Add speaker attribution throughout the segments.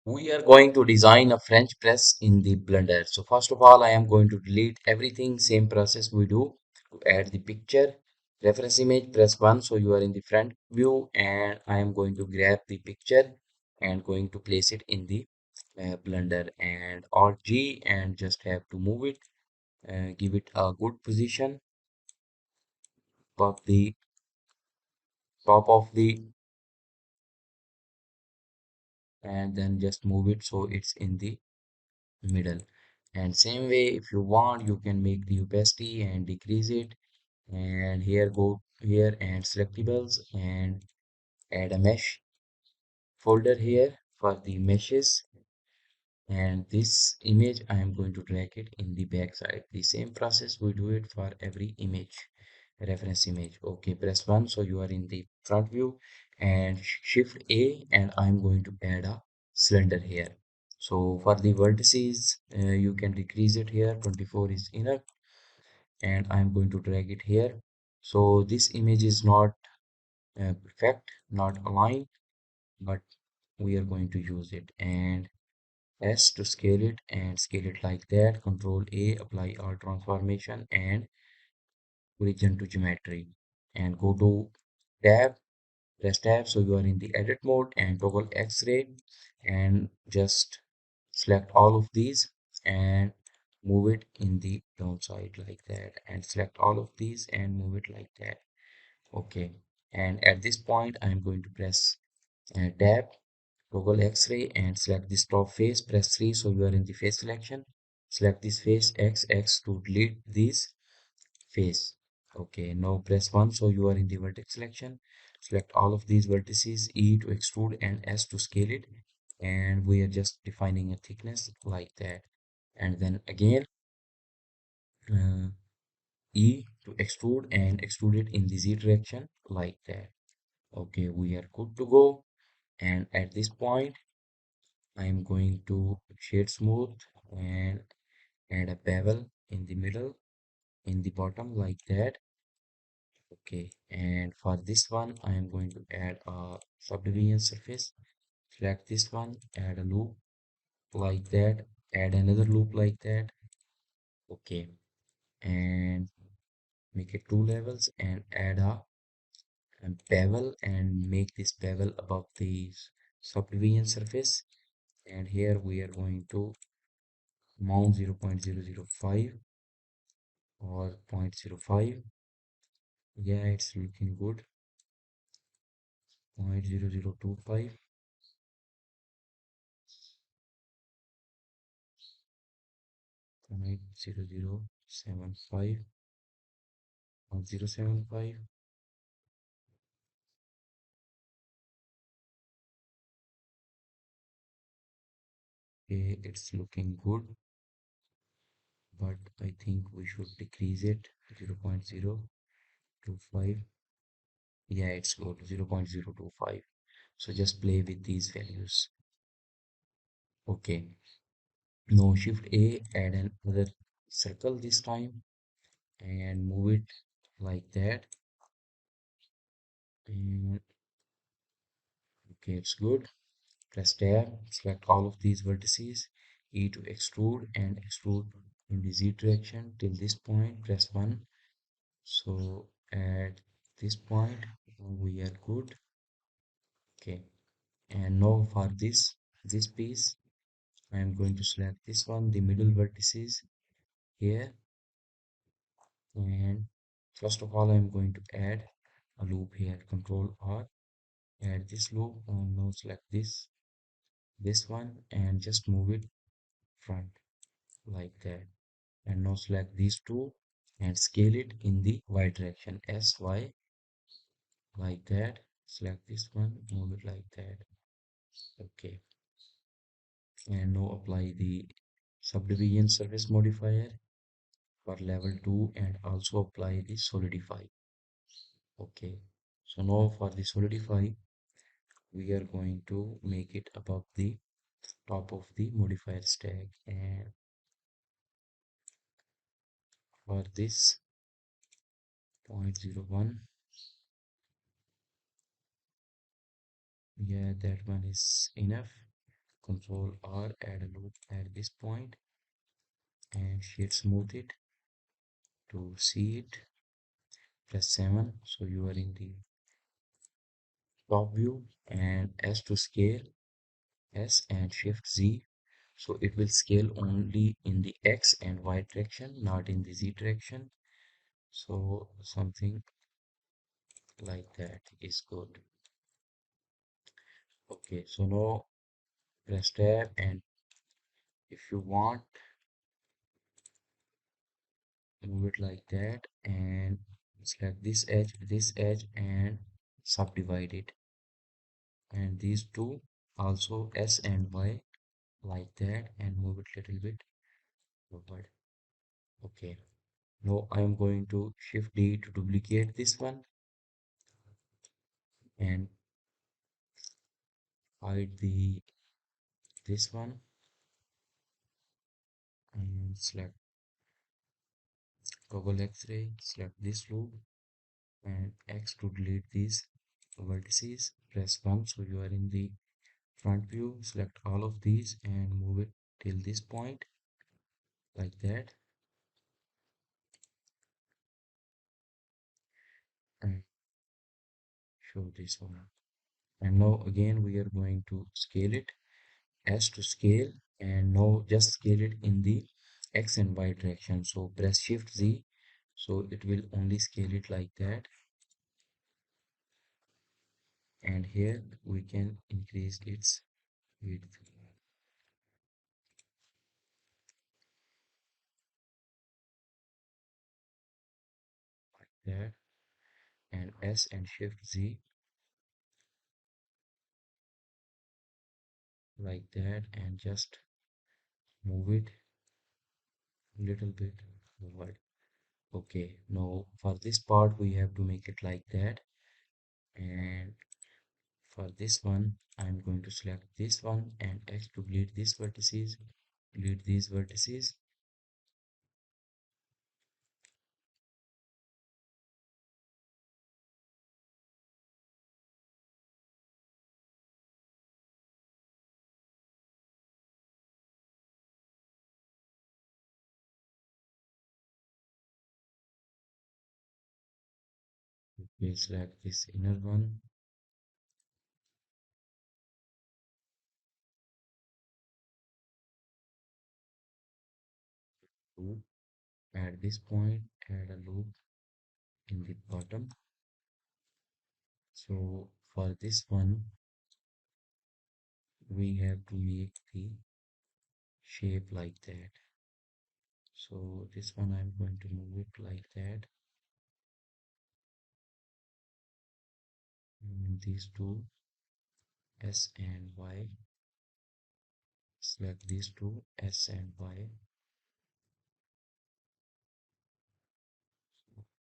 Speaker 1: We are going to design a French press in the Blender. So first of all, I am going to delete everything, same process we do to add the picture. Reference image, press 1 so you are in the front view, and I am going to grab the picture and going to place it in the Blender, and Alt G, and just have to move it, give it a good position of the top of the, and then just move it so it's in the middle. And same way, if you want, you can make the opacity and decrease it, and here go here and selectables and add a mesh folder here for the meshes, and this image I am going to drag it in the back side. The same process we do it for every image, reference image. Okay, press 1 so you are in the front view, and shift A, and I'm going to add a cylinder here. So for the vertices, you can decrease it here, 24 is enough, and I'm going to drag it here. So this image is not perfect, not aligned, but we are going to use it, and S to scale it like that. Control A, apply our transformation and origin to geometry, and go to tab, press tab so you are in the edit mode, and toggle X-ray, and just select all of these and move it in the downside like that, and select all of these and move it like that. Okay, and at this point I'm going to press tab, toggle X-ray, and select this top face. Press 3 so you are in the face selection. Select this face, X to delete this face. Okay, now press 1 so you are in the vertex selection. Select all of these vertices, E to extrude and S to scale it, and we are just defining a thickness like that. And then again, uh, E to extrude and extrude it in the Z direction like that. Okay, we are good to go. And at this point, I am going to shade smooth and add a bevel in the middle, in the bottom like that. Okay, and for this one, I am going to add a subdivision surface. Select this one, add a loop like that, add another loop like that. Okay, and make it two levels and add a bevel and make this bevel above the subdivision surface. And here we are going to mount 0.005 or zero point 0.05. Yeah, it's looking good. 0.0025, 0.0075, 0.075. Okay, it's looking good, but I think we should decrease it 0.025. Yeah, it's good, 0.025. So just play with these values. Okay, now shift A, add another circle this time and move it like that. And okay, it's good. Press tab, select all of these vertices, E to extrude and extrude in the Z direction till this point. Press 1. So at this point we are good. Okay, and now for this piece I am going to select this one, the middle vertices here, and first of all I am going to add a loop here. Control R, add this loop, and now select this one and just move it front like that, and now select these two and scale it in the y direction, SY, like that. Select this one, move it like that. Okay, and now apply the subdivision surface modifier for level 2 and also apply the solidify. Okay, so now for the solidify we are going to make it above the top of the modifier stack, and for this 0.01, yeah, that one is enough. Control R, add a loop at this point and shift smooth it to see it. Press 7 so you are in the top view, and S to scale, S and shift Z, so it will scale only in the X and Y direction, not in the Z direction. So something like that is good. Okay, so now press tab, and if you want, move it like that and select this edge and subdivide it, and these two also S and Y like that, and move it little bit forward. Okay, now I am going to shift D to duplicate this one and hide the this one, and select toggle X-ray, select this loop and X to delete these vertices. Press 1 so you are in the front view. Select all of these and move it till this point like that, and show this one. And now again we are going to scale it, S to scale, and now just scale it in the X and Y direction. So press Shift Z so it will only scale it like that, and here we can increase its width like that, and S and Shift Z like that, and just move it a little bit forward. Okay, now for this part we have to make it like that, and for this one I'm going to select this one and X to delete these vertices, delete these vertices. We select this inner one to at this point add a loop in the bottom. So for this one we have to make the shape like that. So this one I'm going to move it like that, and these two S and Y, select these two S and Y.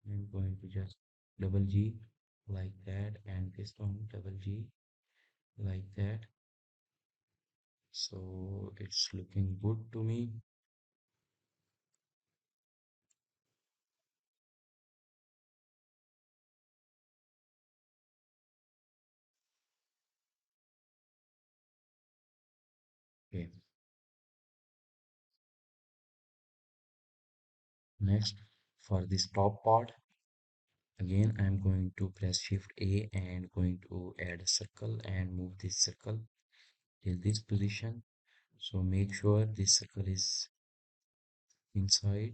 Speaker 1: I'm going to just double G like that, and this one double G like that. So it's looking good to me. Okay, next for this top part, again I'm going to press Shift A and going to add a circle and move this circle till this position. So make sure this circle is inside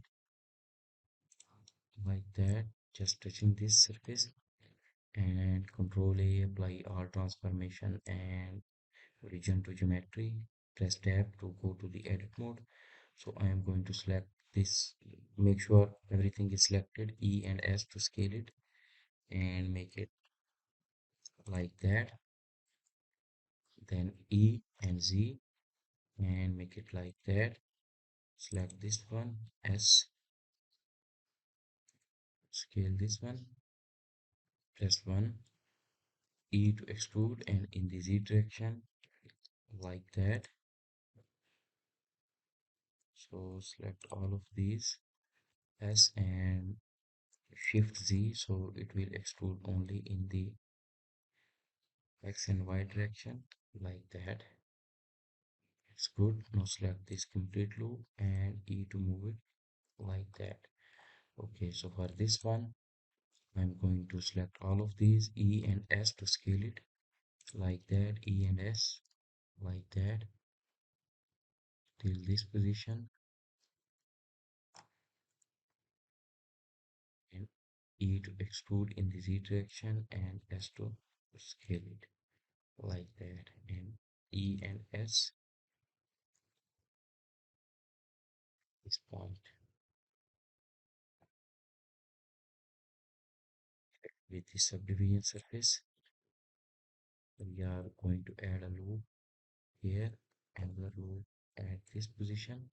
Speaker 1: like that, just touching this surface, and Control A, apply all transformation and region to geometry. Press tab to go to the edit mode. So I am going to select this, make sure everything is selected, E and S to scale it and make it like that, then E and Z and make it like that. Select this one, S, scale this one, press 1, E to extrude, and in the Z direction like that. So select all of these, S and Shift Z, so it will extrude only in the X and Y direction like that. It's good. Now select this complete loop and E to move it like that. Okay, so for this one, I'm going to select all of these E and S to scale it like that, E and S like that till this position, and E to extrude in the Z direction and S to scale it like that, and E and S this point with the subdivision surface. We are going to add a loop here, another loop at this position.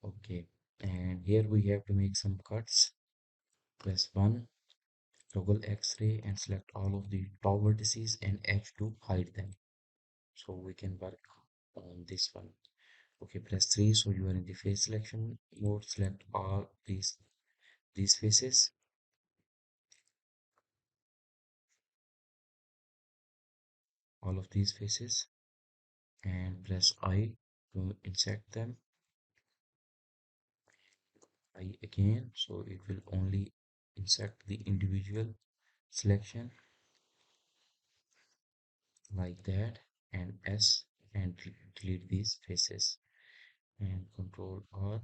Speaker 1: Okay, and here we have to make some cuts. Press 1, toggle X-ray and select all of the top vertices and H to hide them. So we can work on this one. Okay, press 3 so you are in the face selection mode. Select all these faces, all of these faces, and press I to insert them. I again, so it will only insert the individual selection like that, and S and delete these faces, and Control R,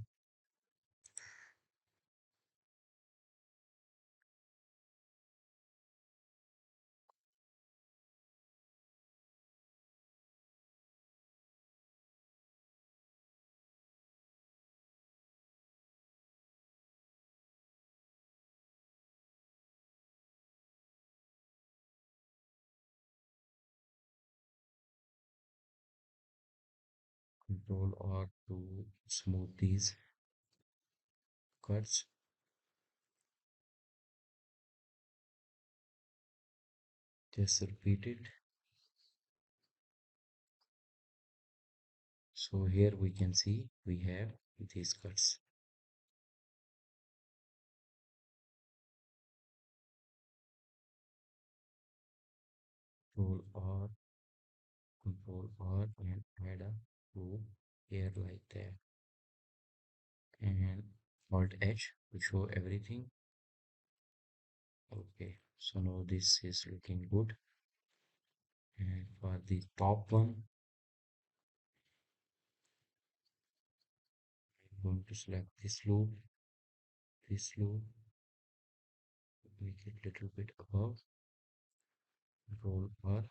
Speaker 1: Control R to smooth these cuts. Just repeat it. So here we can see we have these cuts. Control R, Control R, and add a loop here like that, and Alt H to show everything. Okay, so now this is looking good. And for the top one, I'm going to select this loop, make it little bit above. Control R,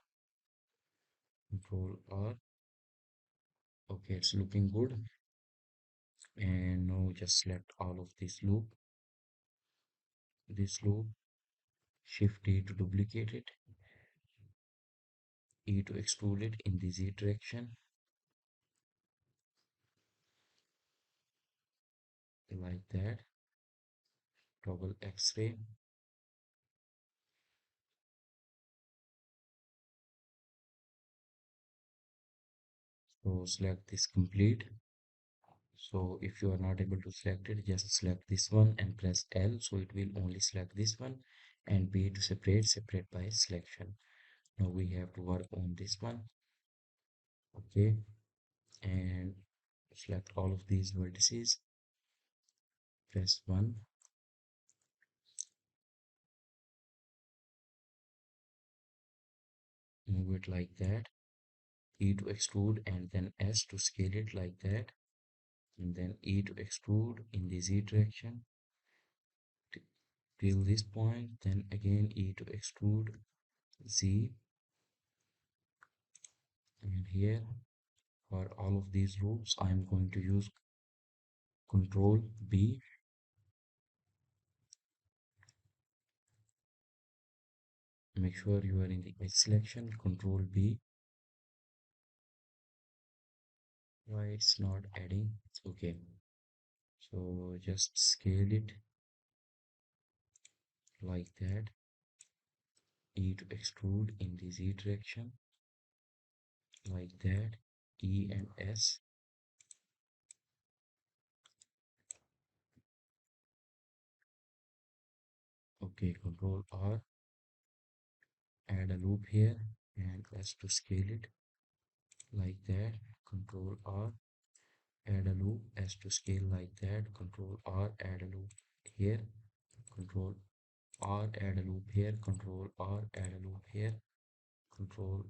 Speaker 1: Control R. Okay, it's looking good. And now just select all of this loop, Shift E to duplicate it, E to extrude it in the Z direction, like that. Toggle X-ray. So select this complete. So if you are not able to select it, just select this one and press L. So it will only select this one, and B to separate by selection. Now we have to work on this one. Okay, and select all of these vertices. Press 1, move it like that. E to extrude and then S to scale it like that. And then E to extrude in the Z direction till this point. Then again E to extrude Z, and here for all of these loops I am going to use Control B. Make sure you are in the edge selection. Control B. Why it's not adding? Okay, so just scale it like that. E to extrude in the Z direction like that. E and S. Okay, Control R, add a loop here, and S to scale it like that. Control R, add a loop, as to scale like that. Control R, add a loop here. Control R, add a loop here. Control R, add a loop here. Control.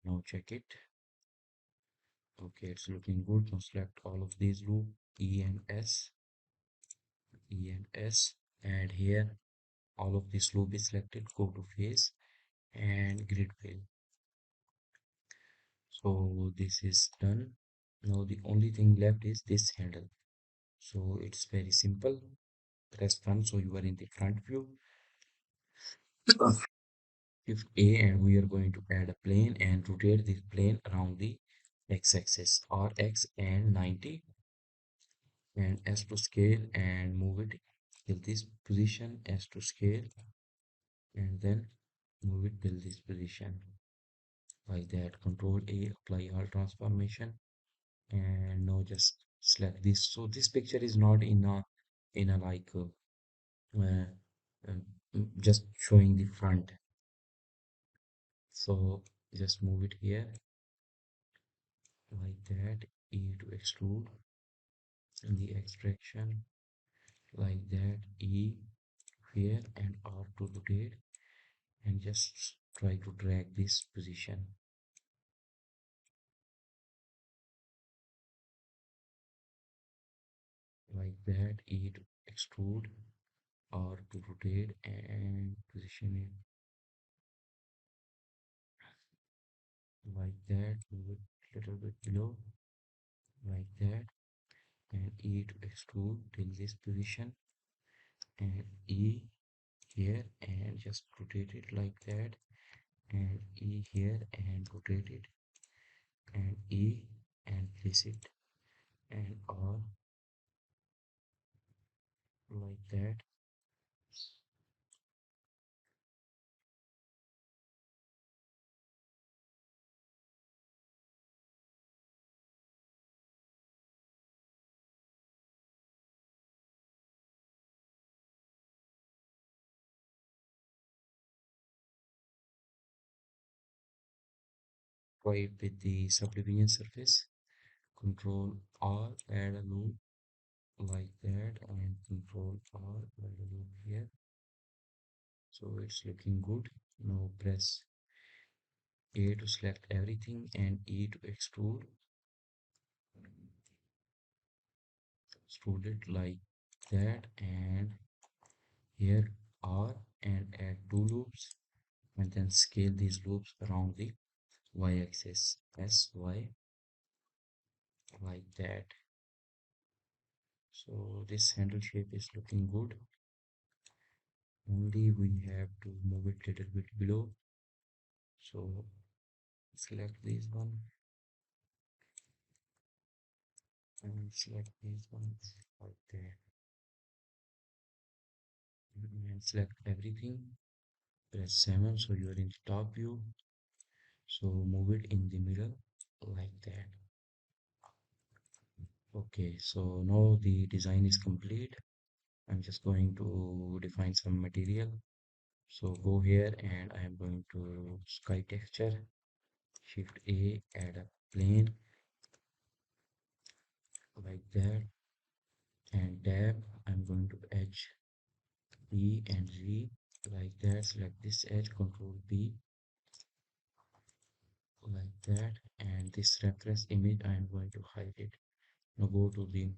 Speaker 1: Now check it. Okay, it's looking good. Now select all of these loop, E and S, E and S, and here all of this loop is selected. Go to face and grid fill. So this is done. Now the only thing left is this handle. So it's very simple. Press front, so you are in the front view. Shift A, and we are going to add a plane and rotate this plane around the x-axis, RX and 90, and S to scale and move it till this position, S to scale, and then move it till this position like that. Control A, apply all transformation, and now just select this. So this picture is not in a like uh, uh, just showing the front. So just move it here like that. E to extrude, and the extraction like that. E here and R to rotate, and just try to drag this position like that. E to extrude, R to rotate, and position it like that. Move it little bit below like that, and E to extrude till this position, and E here and just rotate it like that, and E here and rotate it, and E and place it, and R like that. Try with the subdivision surface. Control R, add a loop like that, and control R, add a loop here. So it's looking good. Now press A to select everything and E to extrude it like that, and here R, and add two loops, and then scale these loops around the y-axis, SY like that. So this handle shape is looking good. Only we have to move it little bit below. So select this one and select these ones right there, and select everything. Press 7, so you are in the top view. So move it in the middle like that. Okay, so now the design is complete. I'm just going to define some material. So go here and I am going to sky texture. Shift A, add a plane like that, and tab. I'm going to edge E and Z like that. Select this edge, Control B like that, and this reference image I am going to hide it. Now go to the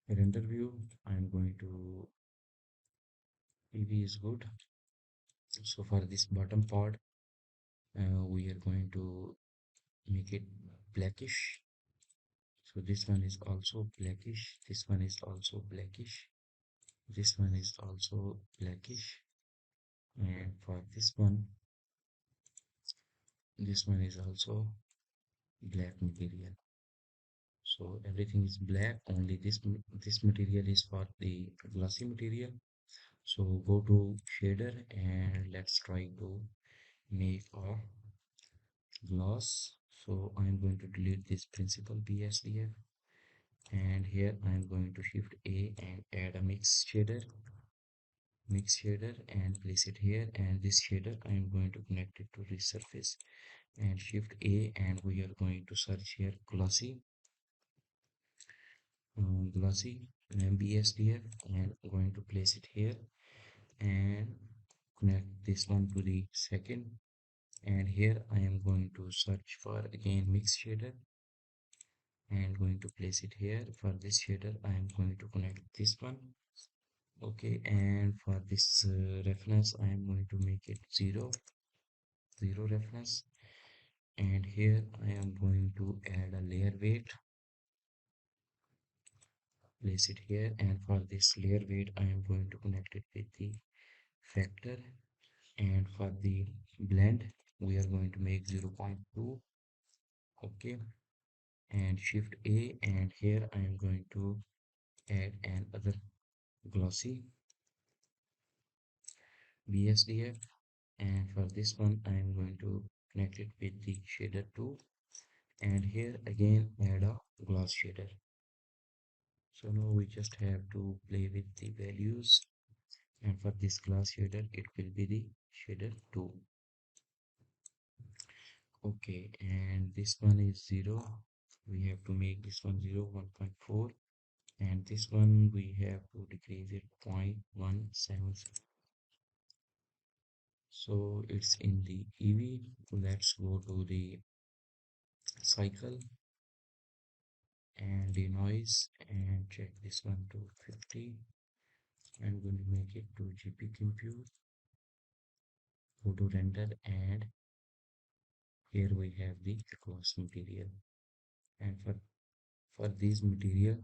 Speaker 1: render view. I am going to PV is good. So for this bottom part, we are going to make it blackish. So this one is also blackish. This one is also blackish. This one is also blackish. And for this one is also black material. So everything is black. Only this material is for the glossy material. So go to shader and let's try to make a gloss. So I'm going to delete this principal BSDF, and here I'm going to shift A and add a mix shader. mix shader and place it here, and this shader I am going to connect it to this surface, and shift A, and we are going to search here glossy, glossy and BSDF, and going to place it here and connect this one to the second, and here I am going to search for again mix shader and going to place it here. For this shader I am going to connect this one. Okay, and for this reference I am going to make it 0 reference, and here I am going to add a layer weight, place it here, and for this layer weight I am going to connect it with the factor, and for the blend we are going to make 0.2. Okay, and shift A, and here I am going to add another glossy BSDF, and for this one I am going to connect it with the shader 2, and here again add a gloss shader. So now we just have to play with the values, and for this glass shader it will be the shader 2. Okay, and this one is 0, we have to make this one 0, 1.4, and this one we have to decrease it 0.177. So it's in the EV. Let's go to the cycle and the noise and check this one to 50. I'm going to make it to GP compute, go to render, and here we have the gloss material, and for these material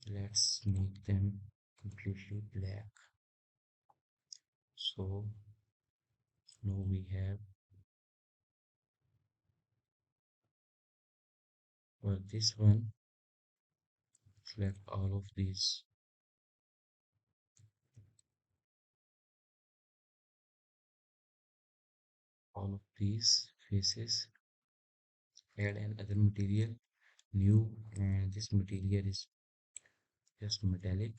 Speaker 1: let's make them completely black. So now we have, for this one, select all of these faces, add another material new, and this material is just metallic,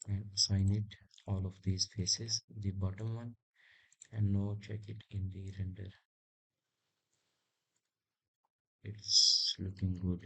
Speaker 1: and assign it all of these faces, the bottom one, and now check it in the render. It's looking good.